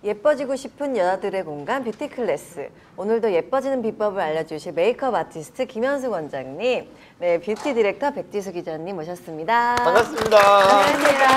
예뻐지고 싶은 여자들의 공간 뷰티 클래스. 오늘도 예뻐지는 비법을 알려주실 메이크업 아티스트 김현숙 원장님, 네, 뷰티 디렉터 백지수 기자님 모셨습니다. 반갑습니다. 반갑습니다.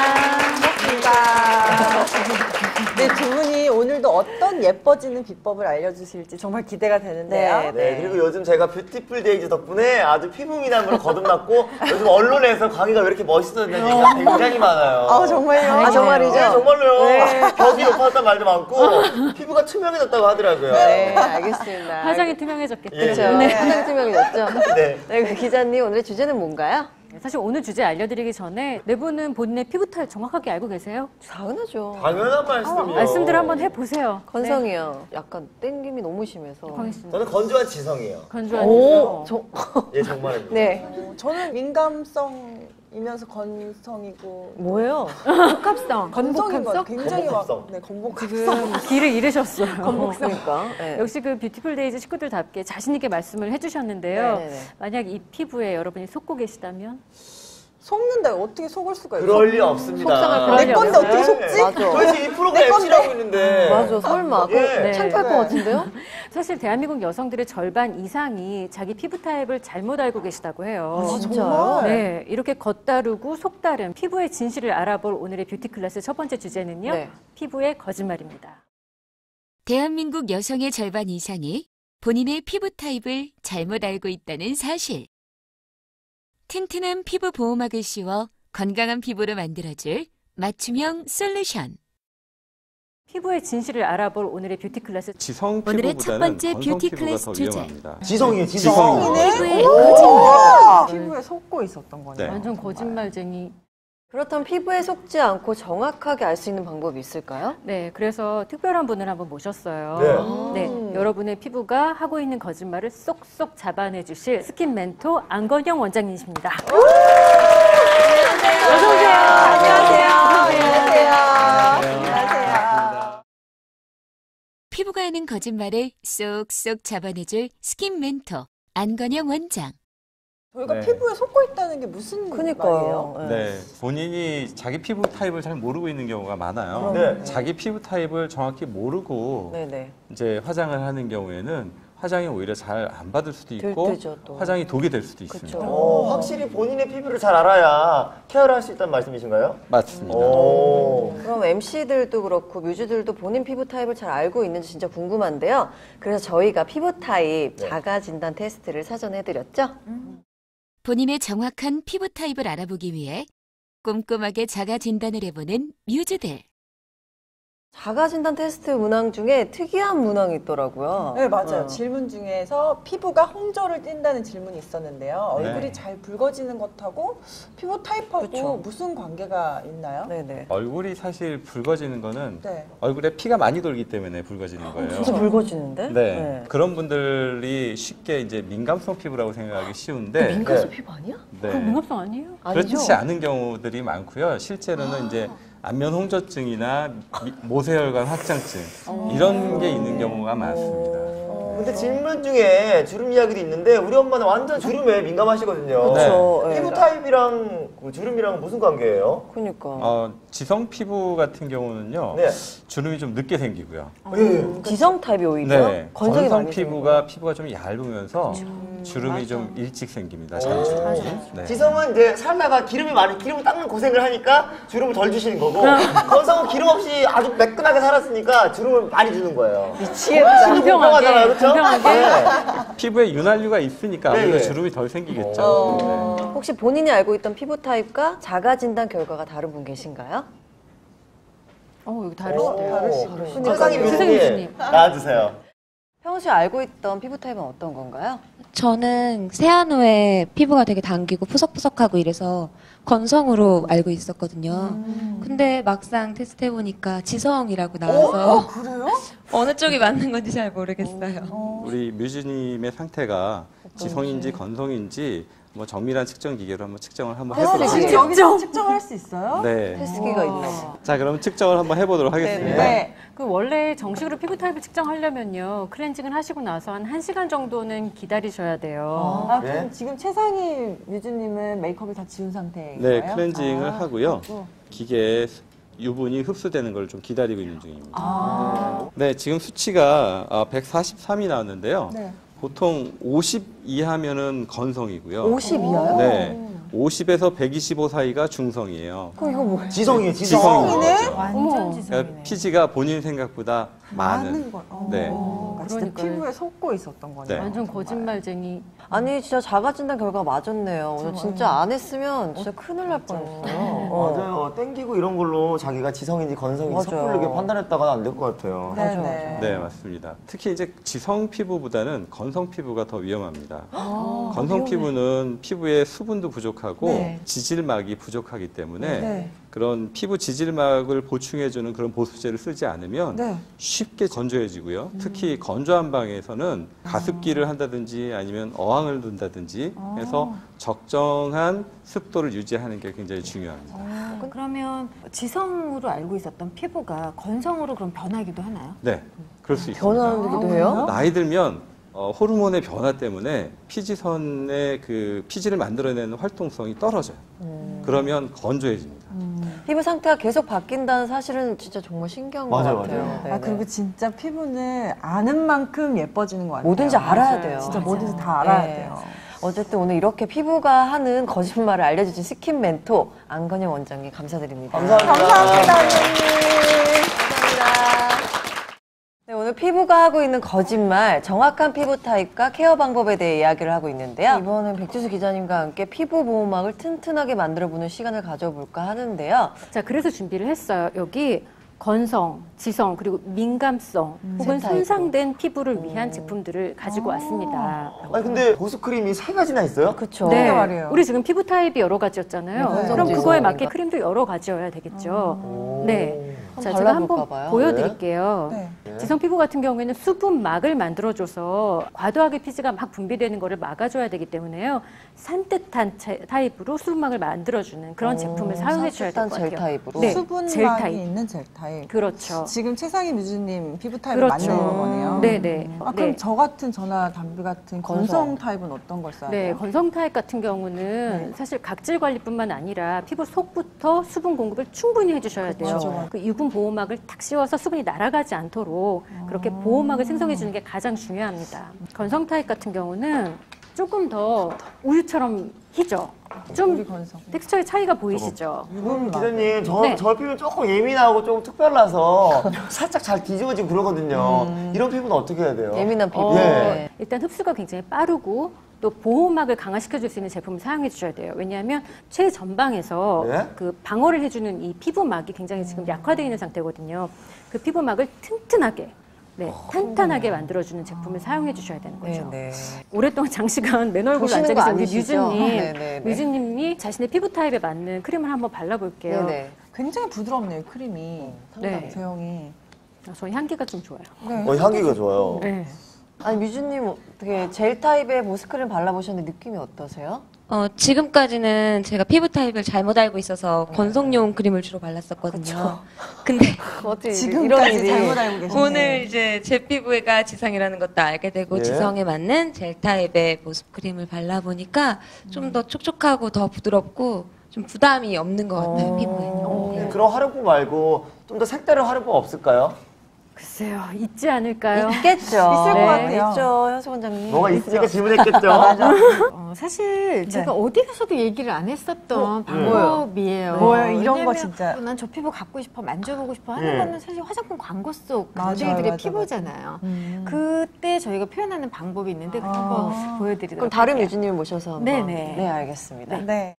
네, 두 분이 오늘도 어떤 예뻐지는 비법을 알려주실지 정말 기대가 되는데요. 네, 그리고 요즘 제가 뷰티풀 데이즈 덕분에 아주 피부 미남으로 거듭났고 요즘 언론에서 강의가 왜 이렇게 멋있어졌는지 얘기가 굉장히 많아요. 아, 정말요? 아, 정말이죠? 네, 정말로요. 네. 벽이 높아졌다는 말도 많고 피부가 투명해졌다고 하더라고요. 네, 알겠습니다. 화장이 투명해졌겠죠. 예. 그렇죠. 네. 화장 투명해졌죠? 네. 네, 그 기자님 오늘 주제는 뭔가요? 사실 오늘 주제 알려드리기 전에 네 분은 본인의 피부 타입 정확하게 알고 계세요? 당연하죠. 당연한 말씀이요. 말씀들 한번 해보세요. 건성이요. 약간 땡김이 너무 심해서. 광희 씨. 저는 건조한 지성이에요. 건조한 오, 저... 예, 정말입니다. 네. 저는 민감성이면서 건성이고 뭐예요? 복합성. 건성인 것 같아요. 굉장히 건복합성. 막 네, 건복합성. 지금 길을 잃으셨어요. 그러니까. 네. 역시 그 뷰티풀 데이즈 식구들답게 자신 있게 말씀을 해주셨는데요. 네네네. 만약 이 피부에 여러분이 속고 계시다면 속는데 어떻게 속을 수가 있어? 그럴 리 없습니다. 속상할 그럴 내 리 건데 없어요. 어떻게 속지? 맞아. 저희 지금 이 프로그램 내 건데. MC라고 있는데. 맞아, 설마. 예. 그거 창피할 것 같은데요? 사실 대한민국 여성들의 절반 이상이 자기 피부 타입을 잘못 알고 계시다고 해요. 아, 진짜요? 네, 이렇게 겉다르고 속다른 피부의 진실을 알아볼 오늘의 뷰티 클래스 첫 번째 주제는요. 네. 피부의 거짓말입니다. 대한민국 여성의 절반 이상이 본인의 피부 타입을 잘못 알고 있다는 사실. 튼튼한 피부 보호막을 씌워 건강한 피부로 만들어줄 맞춤형 솔루션. 피부의 진실을 알아볼 오늘의 뷰티 클래스. 지성 오늘의 첫 피부보다는 번째 건성 뷰티 피부가 클래스 더 주제. 위험합니다. 지성이에요, 지성이네? 피부의 거짓말. 아, 피부에 속고 있었던 거네요. 네. 완전 거짓말쟁이. 그렇다면 피부에 속지 않고 정확하게 알 수 있는 방법이 있을까요? 네, 그래서 특별한 분을 한번 모셨어요. 네. 네, 여러분의 피부가 하고 있는 거짓말을 쏙쏙 잡아내 주실 스킨 멘토 안건영 원장님이십니다. 어서 오세요. 안녕하세요. 피부가 하는 거짓말을 쏙쏙 잡아내줄 스킨 멘토 안건영 원장. 저희가 네. 피부에 속고 있다는 게 무슨 말이에요? 그니까요. 네, 본인이 자기 피부 타입을 잘 모르고 있는 경우가 많아요. 네. 자기 피부 타입을 정확히 모르고 네네. 이제 화장을 하는 경우에는 화장이 오히려 잘 안 받을 수도 있고 들뜨죠, 또. 화장이 독이 될 수도 그쵸. 있습니다. 확실히 본인의 피부를 잘 알아야 케어를 할 수 있다는 말씀이신가요? 맞습니다. 오. 그럼 MC들도 그렇고 뮤즈들도 본인 피부 타입을 잘 알고 있는지 진짜 궁금한데요. 그래서 저희가 피부 타입 네. 자가 진단 테스트를 사전에 해드렸죠? 본인의 정확한 피부 타입을 알아보기 위해 꼼꼼하게 자가 진단을 해보는 뮤즈들. 자가 진단 테스트 문항 중에 특이한 문항이 있더라고요. 네, 맞아요. 질문 중에서 피부가 홍조를 띈다는 질문이 있었는데요. 네. 얼굴이 잘 붉어지는 것하고 피부 타입하고 그쵸. 무슨 관계가 있나요? 네네. 얼굴이 사실 붉어지는 거는 네. 얼굴에 피가 많이 돌기 때문에 붉어지는 거예요. 진짜 붉어지는데? 네. 그런 분들이 쉽게 이제 민감성 피부라고 생각하기 쉬운데 민감성 네. 피부 아니야? 네. 그럼 민감성 아니에요? 아니죠? 그렇지 않은 경우들이 많고요. 실제로는 이제 안면 홍조증이나 모세혈관 확장증 이런 게 있는 경우가 많습니다. 근데 질문 중에 주름 이야기도 있는데 우리 엄마는 완전 주름에 민감하시거든요. 그렇죠. 네. 피부 타입이랑 그 주름이랑 무슨 관계예요? 그니까. 지성 피부 같은 경우는요. 네. 주름이 좀 늦게 생기고요. 예. 지성 타입이 오히려 네. 건성이 건성 많이 피부가 좀 얇으면서 주름이 좀 일찍 생깁니다. 잔주름이. 네. 지성은 이제 살다가 기름을 닦는 고생을 하니까 주름을 덜 주시는 거고 건성은 기름 없이 아주 매끈하게 살았으니까 주름을 많이 주는 거예요. 미치겠다. 공평하잖아요, 그렇죠? 피부에 윤활유가 있으니까 아무래도 네. 주름이 덜 생기겠죠. 네. 혹시 본인이 알고 있던 피부 타입과 자가 진단 결과가 다른 분 계신가요? 여기 다르시대요. 세상에 세상에 교수님 교수님. 나와주세요. 평소에 알고 있던 피부 타입은 어떤 건가요? 저는 세안 후에 피부가 되게 당기고 푸석푸석하고 이래서 건성으로 알고 있었거든요. 근데 막상 테스트 해보니까 지성이라고 나와서 그래요? 어느 쪽이 맞는 건지 잘 모르겠어요. 우리 뮤즈님의 상태가 지성인지 건성인지 뭐 정밀한 측정 기계로 한번 측정을 한번 해보도록 지금 하겠습니다. 여기서 측정할 수 있어요? 네. 테스트기가 있나 봐. 자, 그럼 측정을 한번 해보도록 하겠습니다. 네. 그 원래 정식으로 피부 타입을 측정하려면요. 클렌징을 하시고 나서 한 1시간 정도는 기다리셔야 돼요. 아, 네. 그럼 지금 최상희 뮤즈님은 메이크업을 다 지운 상태인 네, 거예요? 클렌징을 하고요. 기계에 유분이 흡수되는 걸 좀 기다리고 있는 중입니다. 네, 지금 수치가 143이 나왔는데요. 네. 보통 50 이하면은 건성이고요. 50 이하요? 네. 50에서 125 사이가 중성이에요. 그럼 이거 뭐예요? 지성이에요, 지성. 지성이네? 완전 그러니까 피지가 본인 생각보다 많은. 걸. 네. 그러니까 진짜 그러니까요. 피부에 속고 있었던 거네요. 네. 완전 거짓말쟁이. 아니 진짜 자가진단 결과 맞았네요. 오늘 진짜 안 했으면 진짜 큰일 날 뻔했어요. 맞아요. 땡기고 이런 걸로 자기가 지성인지 건성인지 맞아요. 섣부르게 판단했다가는 안 될 것 같아요. 네, 맞아, 네. 네, 맞습니다. 특히 이제 지성 피부보다는 건성 피부가 더 위험합니다. 건성 피부는 피부에 수분도 부족하고 네. 지질막이 부족하기 때문에 네. 그런 피부 지질막을 보충해주는 그런 보습제를 쓰지 않으면 네. 쉽게 건조해지고요. 특히 건조한 방에서는 가습기를 한다든지 아니면 어항을 둔다든지 해서 적정한 습도를 유지하는 게 굉장히 중요합니다. 그러면 지성으로 알고 있었던 피부가 건성으로 그럼 변하기도 하나요? 네, 그럴 수 있습니다. 변화하기도 해요? 나이 들면 호르몬의 변화 때문에 피지선의 그 피지를 만들어내는 활동성이 떨어져요. 그러면 건조해집니다. 피부 상태가 계속 바뀐다는 사실은 진짜 정말 신기한 것 맞아요, 같아요. 맞아요. 네네. 아, 그리고 진짜 피부는 아는 만큼 예뻐지는 것 같아요. 뭐든지 알아야 맞아요. 돼요. 진짜 뭐든지 다 알아야 네. 돼요. 어쨌든 오늘 이렇게 피부가 하는 거짓말을 알려주신 스킨 멘토 안건영 원장님 감사드립니다. 감사합니다, 언니. 네, 오늘 피부가 하고 있는 거짓말, 정확한 피부 타입과 케어 방법에 대해 이야기를 하고 있는데요. 이번엔 백지수 기자님과 함께 피부 보호막을 튼튼하게 만들어보는 시간을 가져볼까 하는데요. 자, 그래서 준비를 했어요. 여기 건성, 지성, 그리고 민감성 혹은 세 타입으로. 손상된 피부를 위한 제품들을 가지고 왔습니다. 아니 근데 보습크림이 3가지나 있어요? 그렇죠. 네, 말이에요. 우리 지금 피부 타입이 여러 가지였잖아요. 네, 그럼 건성, 그거에 지성, 맞게 민감. 크림도 여러 가지여야 되겠죠. 네. 자, 한번 제가 한번 발라볼까 봐요. 보여드릴게요. 네. 지성 피부 같은 경우에는 수분막을 만들어줘서 과도하게 피지가 막 분비되는 거를 막아줘야 되기 때문에요. 산뜻한 타입으로 수분막을 만들어주는 그런 제품을 사용해 주셔야 될 것 산뜻한 같아요. 젤 타입으로? 네, 수분막이 젤 타입. 있는 젤 타입. 그렇죠. 지금 최상희 뮤즈님 피부 타입을 그렇죠. 만드는 거네요. 네네. 아, 그럼 네. 저 같은 저나 담비 같은 건성 타입은 어떤 걸 써야 네, 돼요? 건성 타입 같은 경우는 사실 각질 관리뿐만 아니라 피부 속부터 수분 공급을 충분히 해주셔야 돼요. 그렇죠. 그 유분 보호막을 탁 씌워서 수분이 날아가지 않도록 그렇게 보호막을 생성해 주는 게 가장 중요합니다. 건성 타입 같은 경우는 조금 더 우유처럼 희죠. 우리 좀 건성. 텍스처의 차이가 보이시죠? 기자님, 네. 저 피부는 조금 예민하고 좀 특별라서 살짝 잘 뒤집어지고 그러거든요. 이런 피부는 어떻게 해야 돼요? 예민한 피부. 예. 일단 흡수가 굉장히 빠르고 또 보호막을 강화시켜줄 수 있는 제품을 사용해 주셔야 돼요. 왜냐하면 최전방에서 네? 그 방어를 해주는 이 피부막이 굉장히 지금 약화되어 있는 상태거든요. 그 피부막을 튼튼하게, 네, 탄탄하게 만들어주는 제품을 사용해 주셔야 되는 거죠. 네. 오랫동안 장시간 맨 얼굴로 보시는 앉아 거 계신 우리 아니시죠? 뮤즈님, 네네네. 뮤즈님이 자신의 피부 타입에 맞는 크림을 한번 발라볼게요. 네네. 굉장히 부드럽네요, 크림이. 네. 제형이. 저희 향기가 좀 좋아요. 네. 향기가 좋아요. 네. 아니 뮤즈님 어떻게 젤 타입의 보습크림 발라보셨는데 느낌이 어떠세요? 지금까지는 제가 피부 타입을 잘못 알고 있어서 건성용 크림을 주로 발랐었거든요. 근데 어떻게 이런 지금까지 일이 잘못 알고 계셨네요. 오늘 이제 제 피부가 지성이라는 것도 알게 되고 예. 지성에 맞는 젤 타입의 보습 크림을 발라보니까 좀 더 촉촉하고 더 부드럽고 좀 부담이 없는 것 같아요, 피부에. 그런 화장품 말고 좀 더 색다른 화장품 없을까요? 글쎄요, 있지 않을까요? 있겠죠. 있을 것 같아요. 있죠, 현수 원장님. 뭐가 있으니까 질문했겠죠? 사실 제가 네. 어디 가서도 얘기를 안 했었던 방법이에요. 뭐예요? 이런 거 왜냐면 진짜. 난 저 피부 갖고 싶어, 만져보고 싶어 하는 예. 거는 사실 화장품 광고 속 맞아요, 모델들의 맞아요, 피부잖아요. 그때 저희가 표현하는 방법이 있는데 그거 한번 보여드리도록 그럼 다른 할게요. 뮤즈님을 모셔서 한번. 네네. 네, 알겠습니다. 네.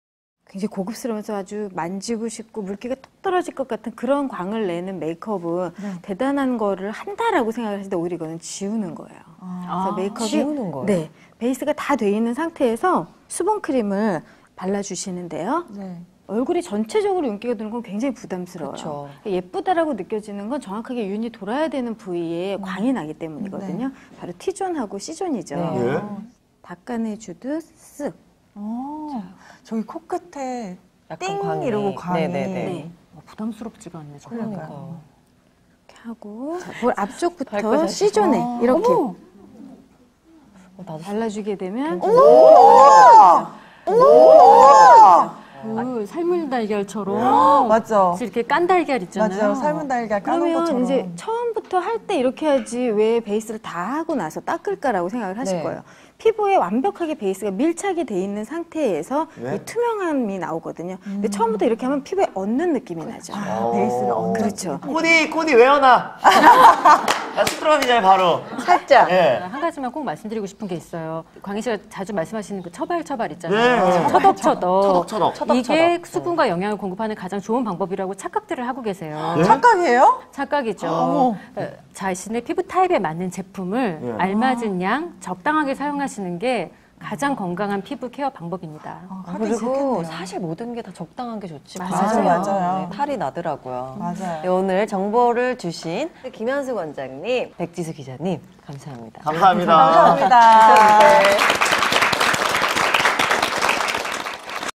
굉장히 고급스러워서 아주 만지고 싶고 물기가 톡 떨어질 것 같은 그런 광을 내는 메이크업은 대단한 거를 한다라고 생각을 했는데 오히려 이거는 지우는 거예요. 그래서 메이크업이 지우는 거예요? 네, 베이스가 다 돼 있는 상태에서 수분 크림을 발라주시는데요. 네. 얼굴이 전체적으로 윤기가 도는 건 굉장히 부담스러워요. 그쵸. 예쁘다라고 느껴지는 건 정확하게 윤이 돌아야 되는 부위에 광이 나기 때문이거든요. 바로 T존하고 C존이죠. 네. 예. 닦아내주듯 쓱. 저기 코끝에 약간 띵 광이. 이러고 광이. 네네네. 네. 부담스럽지가 않네, 정말. 그러니까요. 이렇게 하고 자, 볼 앞쪽부터 발끝 C존에 이렇게 나도 발라주게 되면 그 삶을 다 달걀처럼 맞죠. 이렇게 깐 달걀 있잖아요. 맞아요. 삶은 달걀 까는 그러면 것처럼. 이제 처음부터 할 때 이렇게 해야지 왜 베이스를 다 하고 나서 닦을까라고 생각을 하실 네. 거예요. 피부에 완벽하게 베이스가 밀착이 돼 있는 상태에서 네. 이 투명함이 나오거든요. 근데 처음부터 이렇게 하면 피부에 얹는 느낌이 나죠. 베이스를 얹는 그렇죠. 코디 외워놔. 나 쑥 들어가기 전에 바로. 살짝. 예. 한 가지만 꼭 말씀드리고 싶은 게 있어요. 광희 씨가 자주 말씀하시는 그 처발 있잖아요. 네. 처덕처덕. 이게 수분과 영양을 공급하는 가장 좋은 방법이라고 착각들을 하고 계세요. 네? 착각이에요? 착각이죠. 자신의 피부 타입에 맞는 제품을 예. 알맞은 양 적당하게 사용하시는 게 가장 건강한 피부 케어 방법입니다. 그리고 사실 모든 게 다 적당한 게 좋지. 맞아요. 네, 탈이 나더라고요. 맞아요. 네, 오늘 정보를 주신 김현숙 원장님, 백지수 기자님, 감사합니다. 감사합니다. 감사합니다.